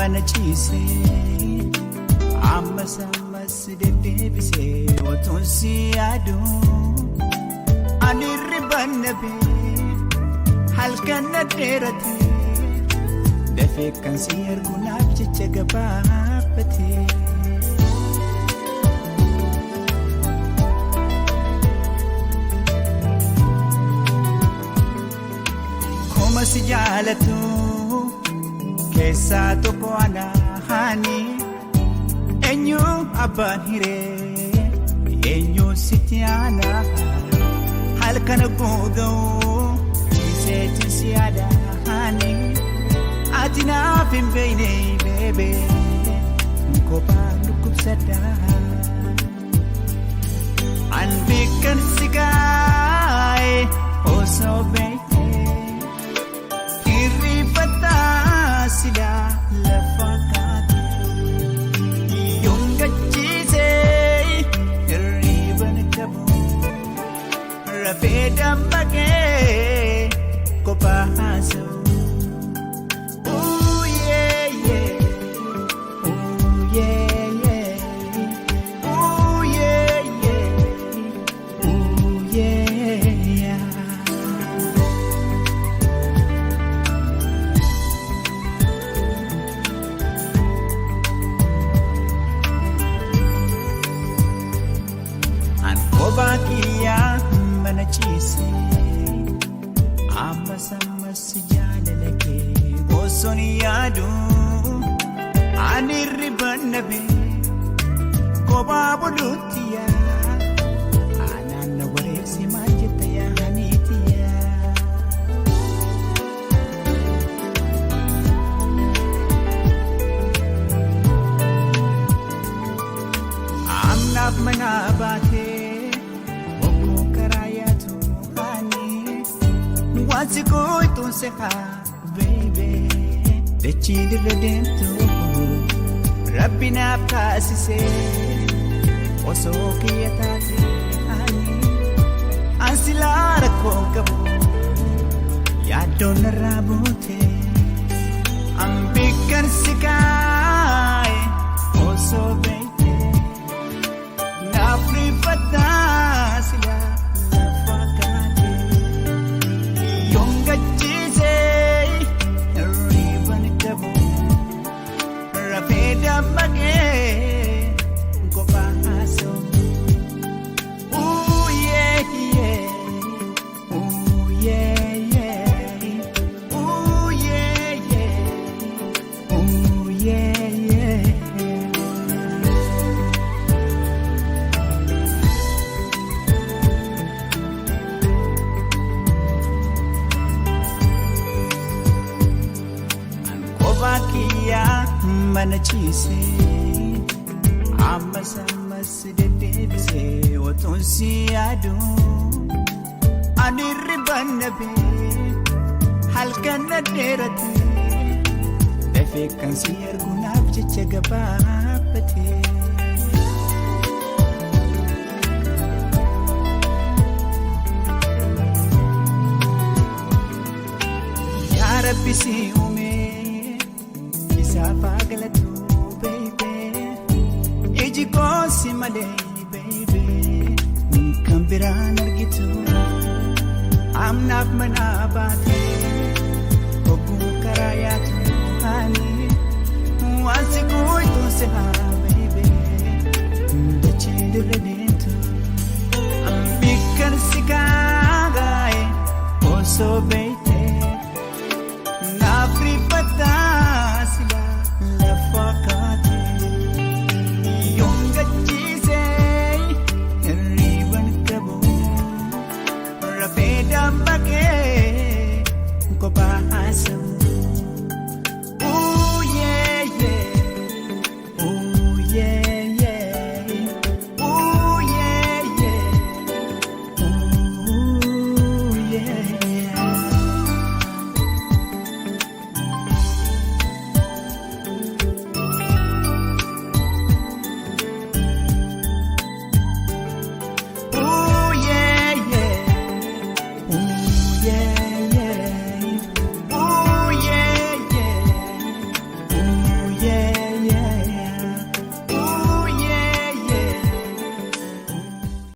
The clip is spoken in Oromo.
mana ciise ammas deddeebise otoon si yaadu ani ribanna bee halkan na dheerate dafee kan si arguunaaf jecha gabaabate. Koma si jaalatu keessaa tokko anaani eenyu abbaan hiree eenyu sitti aanaa halkan googa'u iseetti si yaadaani ati naaf hin beekne beebee kophaa dhukkubsadhaa an beekan si gaa'e osoo beekte irrifataa silaa lafa kaate yoon gachiisee hirriban qabu rafee dammaqee kophaa haasa'u. Bakiyaa mana ciise ammas jaalalakee osoon yaadu ani ribanna bee kophaa buluutti yaa anaan na wareegsi maal jetta yaaniiti yaa. Amnaaf mana baatee What's going to say, baby? The children didn't Rabbi na kasi say, oso kaya tati ani, ang silara ko kabo, Yaadu na rabote, ang bigan sikay, oso baby, na pripata sila. Bakiyaa mana ciise ammas deddeebise otoon si yaadu ani ribanna bee halkan na dheerate dafee kan si arguunaaf jecha gabaabate. Yaa Rabbi si Safagalatu, baby. Eji kosi male, baby. Kambiran argitu. I'm not manabate. Ogu karayatu hani. Wasi kuitu seha, baby. The children into. I'm big and sick, oh so baby.